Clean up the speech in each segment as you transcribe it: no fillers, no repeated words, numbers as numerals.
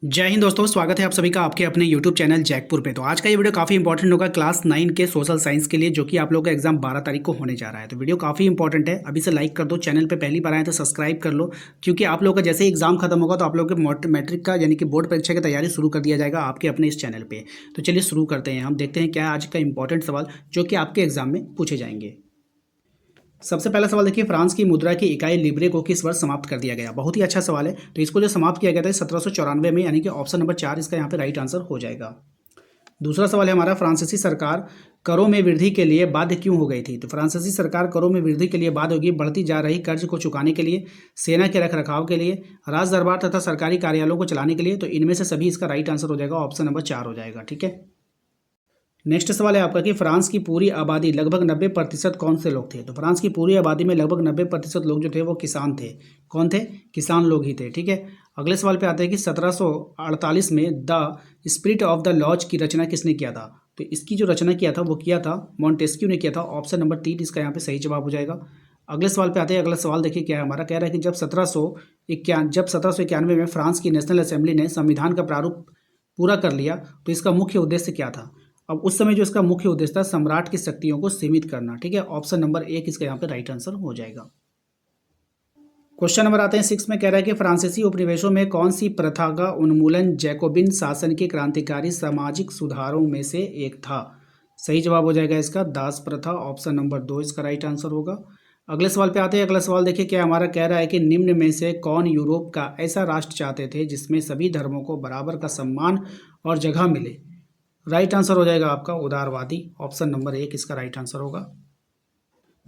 जय हिंद दोस्तों, स्वागत है आप सभी का आपके अपने YouTube चैनल जैकपुर पे। तो आज का ये वीडियो काफ़ी इंपॉर्टेंट होगा क्लास 9 के सोशल साइंस के लिए, जो कि आप लोगों का एग्जाम 12 तारीख को होने जा रहा है। तो वीडियो काफ़ी इंपॉर्टेंट है, अभी से लाइक कर दो। चैनल पे पहली बार आए तो सब्सक्राइब कर लो, क्योंकि आप लोगों का जैसे ही एग्जाम खत्म होगा तो आप लोगों के मैट्रिक का यानी कि बोर्ड परीक्षा की तैयारी शुरू कर दिया जाएगा आपके अपने इस चैनल पर। तो चलिए शुरू करते हैं। हम देखते हैं क्या है आज का इंपॉर्टेंट सवाल जो कि आपके एग्जाम में पूछे जाएंगे। सबसे पहला सवाल देखिए, फ्रांस की मुद्रा की इकाई लिब्रे को किस वर्ष समाप्त कर दिया गया। बहुत ही अच्छा सवाल है। तो इसको जो समाप्त किया गया था 1794 में, यानी कि ऑप्शन नंबर 4 इसका यहाँ पे राइट आंसर हो जाएगा। दूसरा सवाल है हमारा, फ्रांसीसी सरकार करों में वृद्धि के लिए बाध्य क्यों हो गई थी। तो फ्रांसीसी सरकार करों में वृद्धि के लिए बाध्य होगी बढ़ती जा रही कर्ज को चुकाने के लिए, सेना के रखरखाव के लिए, राज दरबार तथा सरकारी कार्यालयों को चलाने के लिए। तो इनमें से सभी इसका राइट आंसर हो जाएगा, ऑप्शन नंबर 4 हो जाएगा। ठीक है। नेक्स्ट सवाल है आपका कि फ्रांस की पूरी आबादी लगभग 90% कौन से लोग थे। तो फ्रांस की पूरी आबादी में लगभग 90% लोग जो थे वो किसान थे। कौन थे? किसान लोग ही थे। ठीक है। अगले सवाल पे आते हैं कि 1748 में the spirit of the laws की रचना किसने किया था। तो इसकी जो रचना किया था वो किया था मॉन्टेस्क्यू ने किया था। ऑप्शन नंबर 3 इसका यहाँ पे सही जवाब हो जाएगा। अगले सवाल पे आते हैं। अगला सवाल देखिए क्या है हमारा, कह रहा है कि जब 1791 में फ्रांस की नेशनल असेंबली ने संविधान का प्रारूप पूरा कर लिया तो इसका मुख्य उद्देश्य क्या था। अब उस समय जो इसका मुख्य उद्देश्य था सम्राट की शक्तियों को सीमित करना। ठीक है। ऑप्शन नंबर 1 इसका यहाँ पे राइट आंसर हो जाएगा। क्वेश्चन नंबर आते हैं 6 में, कह रहा है कि फ्रांसीसी उपनिवेशों में कौन सी प्रथा का उन्मूलन जैकोबिन शासन के क्रांतिकारी सामाजिक सुधारों में से एक था। सही जवाब हो जाएगा इसका दास प्रथा। ऑप्शन नंबर 2 इसका राइट आंसर होगा। अगले सवाल पे आते हैं। अगला सवाल देखिए क्या हमारा, कह रहा है कि निम्न में से कौन यूरोप का ऐसा राष्ट्र चाहते थे जिसमें सभी धर्मों को बराबर का सम्मान और जगह मिले। राइट आंसर हो जाएगा आपका उदारवादी। ऑप्शन नंबर 1 इसका राइट आंसर होगा।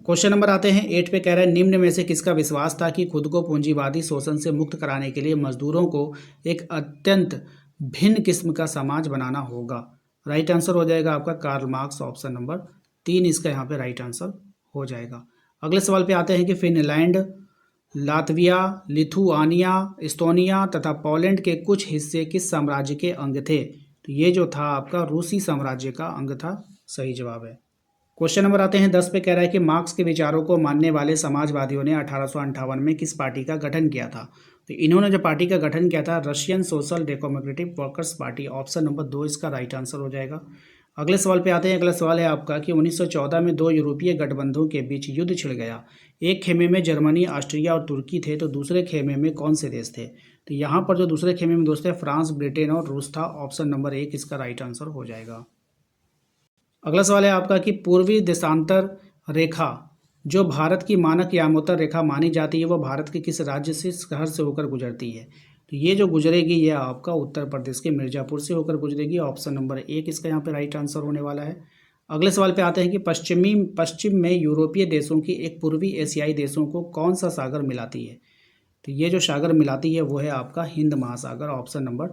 क्वेश्चन नंबर आते हैं 8 पे, कह रहा है निम्न में से किसका विश्वास था कि खुद को पूंजीवादी शोषण से मुक्त कराने के लिए मजदूरों को एक अत्यंत भिन्न किस्म का समाज बनाना होगा। राइट आंसर हो जाएगा आपका कार्ल मार्क्स। ऑप्शन नंबर 3 इसका यहाँ पे राइट आंसर हो जाएगा। अगले सवाल पे आते हैं कि फिनलैंड, लातविया, लिथुआनिया, एस्टोनिया तथा पोलैंड के कुछ हिस्से किस साम्राज्य के अंग थे। तो ये जो था आपका रूसी साम्राज्य का अंग था। सही जवाब है। क्वेश्चन नंबर आते हैं 10 पे, कह रहा है कि मार्क्स के विचारों को मानने वाले समाजवादियों ने 1858 में किस पार्टी का गठन किया था। तो इन्होंने जो पार्टी का गठन किया था Russian social democratic workers party. Option number 2 इसका राइट आंसर हो जाएगा। अगले सवाल पे आते हैं। अगला सवाल है आपका कि 1914 में दो यूरोपीय गठबंधनों के बीच युद्ध छिड़ गया। एक खेमे में जर्मनी, ऑस्ट्रिया और तुर्की थे, तो दूसरे खेमे में कौन से देश थे। तो यहाँ पर जो दूसरे खेमे में दोस्त है फ्रांस, ब्रिटेन और रूस था। ऑप्शन नंबर 1 इसका राइट आंसर हो जाएगा। अगला सवाल है आपका कि पूर्वी देशांतर रेखा जो भारत की मानक यामोत्तर रेखा मानी जाती है, वह भारत के किस राज्य से शहर से होकर गुजरती है। तो ये जो गुजरेगी ये आपका उत्तर प्रदेश के मिर्जापुर से होकर गुजरेगी। ऑप्शन नंबर 1 इसका यहाँ पे राइट आंसर होने वाला है। अगले सवाल पे आते हैं कि पश्चिम में यूरोपीय देशों की एक पूर्वी एशियाई देशों को कौन सा सागर मिलाती है। तो ये जो सागर मिलाती है वो है आपका हिंद महासागर। ऑप्शन नंबर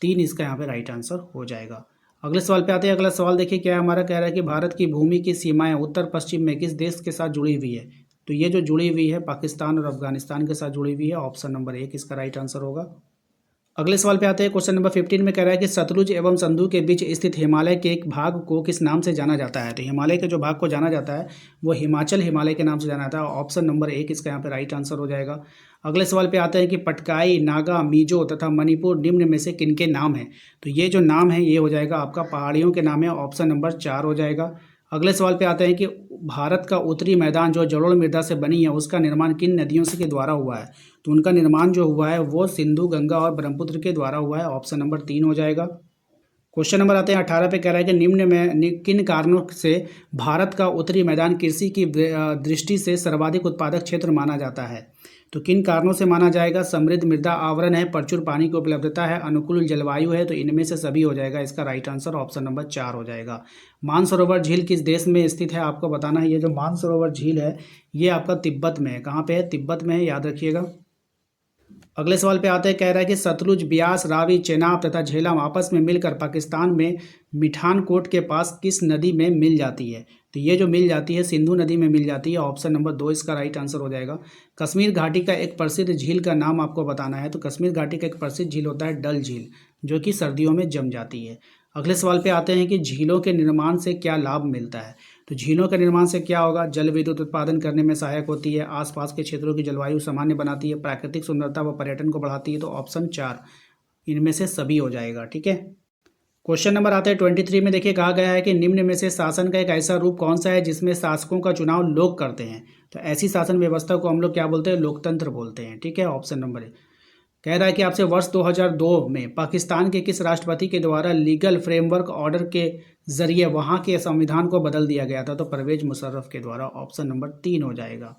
3 इसका यहाँ पे राइट आंसर हो जाएगा। अगले सवाल पे आते हैं। अगला सवाल देखिए क्या है हमारा, कह रहा है कि भारत की भूमि की सीमाएं उत्तर पश्चिम में किस देश के साथ जुड़ी हुई है। तो ये जो जुड़ी हुई है पाकिस्तान और अफगानिस्तान के साथ जुड़ी हुई है। ऑप्शन नंबर 1 इसका राइट आंसर होगा। अगले सवाल पे आते हैं। क्वेश्चन नंबर 15 में कह रहा है कि सतलुज एवं सिंधु के बीच स्थित हिमालय के एक भाग को किस नाम से जाना जाता है। तो हिमालय के जो भाग को जाना जाता है वो हिमाचल हिमालय के नाम से जाना जाता है। ऑप्शन नंबर 1 इसका यहाँ पे राइट आंसर हो जाएगा। अगले सवाल पे आते हैं कि पटकाई, नागा, मिजो तथा मणिपुर निम्न में से किनके नाम हैं। तो ये जो नाम है ये हो जाएगा आपका पहाड़ियों के नाम है। ऑप्शन नंबर 4 हो जाएगा। अगले सवाल पे आते हैं कि भारत का उत्तरी मैदान जो जलोढ़ मृदा से बनी है उसका निर्माण किन नदियों से के द्वारा हुआ है। तो उनका निर्माण जो हुआ है वो सिंधु, गंगा और ब्रह्मपुत्र के द्वारा हुआ है। ऑप्शन नंबर 3 हो जाएगा। क्वेश्चन नंबर आते हैं 18 पे, कह रहा है कि निम्न में किन कारणों से भारत का उत्तरी मैदान कृषि की दृष्टि से सर्वाधिक उत्पादक क्षेत्र माना जाता है। तो किन कारणों से माना जाएगा। समृद्ध मृदा आवरण है, प्रचुर पानी की उपलब्धता है, अनुकूल जलवायु है। तो इनमें से सभी हो जाएगा। इसका राइट आंसर ऑप्शन नंबर 4 हो जाएगा। मानसरोवर झील किस देश में स्थित है आपको बताना है। ये जो मानसरोवर झील है ये आपका तिब्बत में है। कहाँ पे है? तिब्बत में है, याद रखिएगा। अगले सवाल पे आते हैं। कह रहा है कि सतलुज, ब्यास, रावी, चेनाब तथा झेलम आपस में मिलकर पाकिस्तान में मिठानकोट के पास किस नदी में मिल जाती है। तो ये जो मिल जाती है सिंधु नदी में मिल जाती है। ऑप्शन नंबर 2 इसका राइट आंसर हो जाएगा। कश्मीर घाटी का एक प्रसिद्ध झील का नाम आपको बताना है। तो कश्मीर घाटी का एक प्रसिद्ध झील होता है डल झील, जो कि सर्दियों में जम जाती है। अगले सवाल पे आते हैं कि झीलों के निर्माण से क्या लाभ मिलता है। तो झीलों के निर्माण से क्या होगा। जल विद्युत उत्पादन करने में सहायक होती है, आसपास के क्षेत्रों की जलवायु सामान्य बनाती है, प्राकृतिक सुंदरता व पर्यटन को बढ़ाती है। तो ऑप्शन 4 इनमें से सभी हो जाएगा। ठीक है, क्वेश्चन नंबर आता है 23 में। देखिए कहा गया है कि निम्न में से शासन का एक ऐसा रूप कौन सा है जिसमें शासकों का चुनाव लोग करते हैं। तो ऐसी शासन व्यवस्था को हम लोग क्या बोलते हैं? लोकतंत्र बोलते हैं। ठीक है, ऑप्शन नंबर ए। कह रहा है कि आपसे वर्ष 2002 में पाकिस्तान के किस राष्ट्रपति के द्वारा लीगल फ्रेमवर्क ऑर्डर के जरिए वहां के संविधान को बदल दिया गया था? तो परवेज मुशर्रफ के द्वारा। ऑप्शन नंबर 3 हो जाएगा।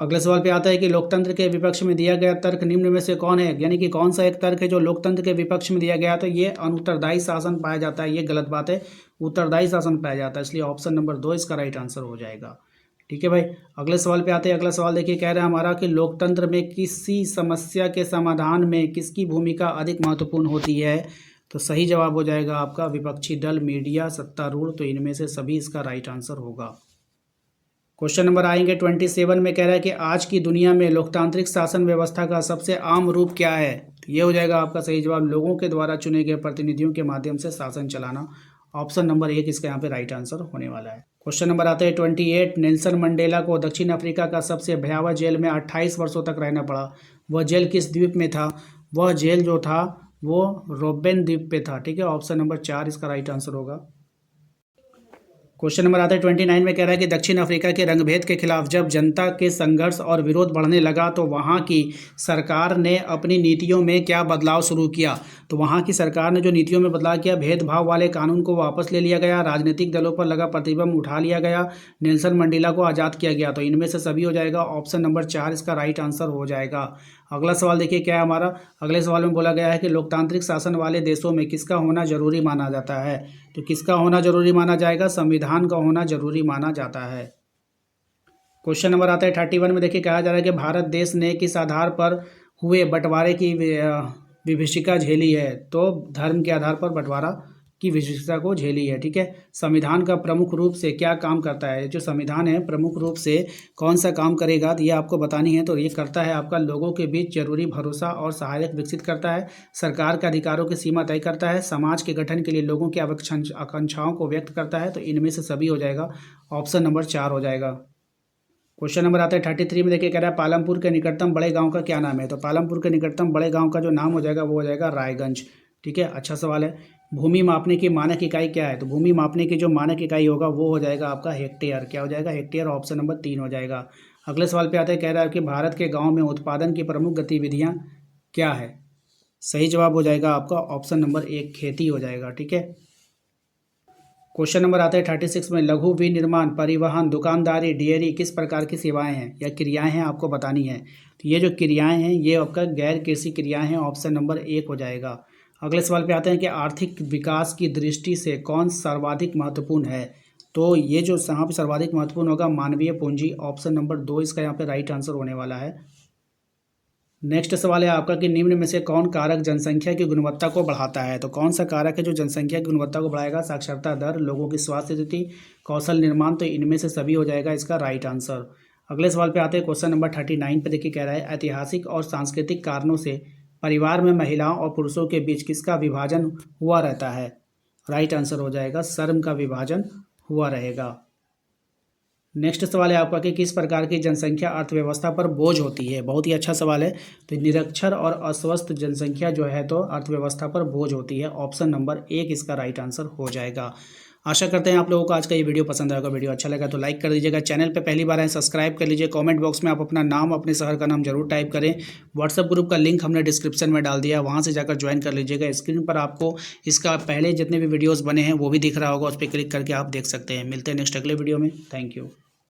अगले सवाल पे आता है कि लोकतंत्र के विपक्ष में दिया गया तर्क निम्न में से कौन है? यानी कि कौन सा एक तर्क है जो लोकतंत्र के विपक्ष में दिया गया? तो ये अनुत्तरदायी शासन पाया जाता है। ये गलत बात है, उत्तरदायी शासन पाया जाता है, इसलिए ऑप्शन नंबर 2 इसका राइट आंसर हो जाएगा। ठीक है भाई, अगले सवाल पे आते हैं। अगला सवाल देखिए, कह रहा है हमारा कि लोकतंत्र में किसी समस्या के समाधान में किसकी भूमिका अधिक महत्वपूर्ण होती है? तो सही जवाब हो जाएगा आपका विपक्षी दल, मीडिया, सत्तारूढ़। तो इनमें से सभी इसका राइट आंसर होगा। क्वेश्चन नंबर आएंगे 27 में। कह रहा है कि आज की दुनिया में लोकतांत्रिक शासन व्यवस्था का सबसे आम रूप क्या है? तो ये हो जाएगा आपका सही जवाब, लोगों के द्वारा चुने गए प्रतिनिधियों के माध्यम से शासन चलाना। ऑप्शन नंबर 1 इसका यहाँ पे राइट आंसर होने वाला है। क्वेश्चन नंबर आता है 28। नेल्सन मंडेला को दक्षिण अफ्रीका का सबसे भयावह जेल में 28 वर्षों तक रहना पड़ा। वह जेल किस द्वीप में था? वह जेल जो था वो रोबेन द्वीप पे था। ठीक है, ऑप्शन नंबर 4 इसका राइट आंसर होगा। क्वेश्चन नंबर आता है 29 में। कह रहा है कि दक्षिण अफ्रीका के रंगभेद के खिलाफ जब जनता के संघर्ष और विरोध बढ़ने लगा तो वहाँ की सरकार ने अपनी नीतियों में क्या बदलाव शुरू किया? तो वहाँ की सरकार ने जो नीतियों में बदलाव किया, भेदभाव वाले कानून को वापस ले लिया गया, राजनीतिक दलों पर लगा प्रतिबंध उठा लिया गया, नेल्सन मंडेला को आज़ाद किया गया। तो इनमें से सभी हो जाएगा। ऑप्शन नंबर 4 इसका राइट आंसर हो जाएगा। अगला सवाल देखिए क्या है हमारा। अगले सवाल में बोला गया है कि लोकतांत्रिक शासन वाले देशों में किसका होना जरूरी माना जाता है? तो किसका होना जरूरी माना जाएगा? संविधान का होना जरूरी माना जाता है। क्वेश्चन नंबर आता है 31 में। देखिए कहा जा रहा है कि भारत देश ने किस आधार पर हुए बंटवारे की विभीषिका झेली है? तो धर्म के आधार पर बंटवारा की विभीषिका को झेली है। ठीक है, संविधान का प्रमुख रूप से क्या काम करता है? जो संविधान है प्रमुख रूप से कौन सा काम करेगा, तो ये आपको बतानी है। तो ये करता है आपका लोगों के बीच जरूरी भरोसा और सहायक विकसित करता है, सरकार के अधिकारों की सीमा तय करता है, समाज के गठन के लिए लोगों की आकांक्षाओं को व्यक्त करता है। तो इनमें से सभी हो जाएगा। ऑप्शन नंबर 4 हो जाएगा। क्वेश्चन नंबर आता है 33 में। देखिए कह रहा है पालमपुर के निकटतम बड़े गांव का क्या नाम है? तो पालमपुर के निकटतम बड़े गांव का जो नाम हो जाएगा वो हो जाएगा रायगंज। ठीक है, अच्छा सवाल है। भूमि मापने की मानक इकाई क्या है? तो भूमि मापने की जो मानक इकाई होगा वो हो जाएगा आपका हेक्टेयर। क्या हो जाएगा? हेक्टेयर। ऑप्शन नंबर 3 हो जाएगा। अगले सवाल पे आता है, कह रहा है कि भारत के गाँव में उत्पादन की प्रमुख गतिविधियाँ क्या है? सही जवाब हो जाएगा आपका ऑप्शन नंबर 1 खेती हो जाएगा। ठीक है, क्वेश्चन नंबर आता है 36 में। लघु विनिर्माण, परिवहन, दुकानदारी, डेयरी किस प्रकार की सेवाएं हैं या क्रियाएं हैं आपको बतानी है? तो ये जो क्रियाएं हैं ये आपका गैर कृषि क्रियाएं हैं। ऑप्शन नंबर 1 हो जाएगा। अगले सवाल पे आते हैं कि आर्थिक विकास की दृष्टि से कौन सर्वाधिक महत्वपूर्ण है? तो ये जो यहाँ पे सर्वाधिक महत्वपूर्ण होगा मानवीय पूंजी। ऑप्शन नंबर 2 इसका यहाँ पे राइट आंसर होने वाला है। नेक्स्ट सवाल है आपका कि निम्न में से कौन कारक जनसंख्या की गुणवत्ता को बढ़ाता है? तो कौन सा कारक है जो जनसंख्या की गुणवत्ता को बढ़ाएगा? साक्षरता दर, लोगों की स्वास्थ्य स्थिति, कौशल निर्माण। तो इनमें से सभी हो जाएगा इसका राइट आंसर। अगले सवाल पे आते हैं क्वेश्चन नंबर 39 पे। देखिए कह रहा है ऐतिहासिक और सांस्कृतिक कारणों से परिवार में महिलाओं और पुरुषों के बीच किसका विभाजन हुआ रहता है? राइट आंसर हो जाएगा श्रम का विभाजन हुआ रहेगा। नेक्स्ट सवाल है आपका कि किस प्रकार की जनसंख्या अर्थव्यवस्था पर बोझ होती है? बहुत ही अच्छा सवाल है। तो निरक्षर और अस्वस्थ जनसंख्या जो है तो अर्थव्यवस्था पर बोझ होती है। ऑप्शन नंबर 1 इसका राइट आंसर हो जाएगा। आशा करते हैं आप लोगों को आज का ये वीडियो पसंद आएगा। वीडियो अच्छा लगा तो लाइक कर दीजिएगा, चैनल पे पहली बार आए सब्सक्राइब कर लीजिए, कमेंट बॉक्स में आप अपना नाम, अपने शहर का नाम जरूर टाइप करें। व्हाट्सएप ग्रुप का लिंक हमने डिस्क्रिप्शन में डाल दिया, वहाँ से जाकर ज्वाइन कर लीजिएगा। स्क्रीन पर आपको इसका पहले जितने भी वीडियोज़ बने हैं वो भी दिख रहा होगा, उस पर क्लिक करके आप देख सकते हैं। मिलते हैं नेक्स्ट अगले वीडियो में। Thank you.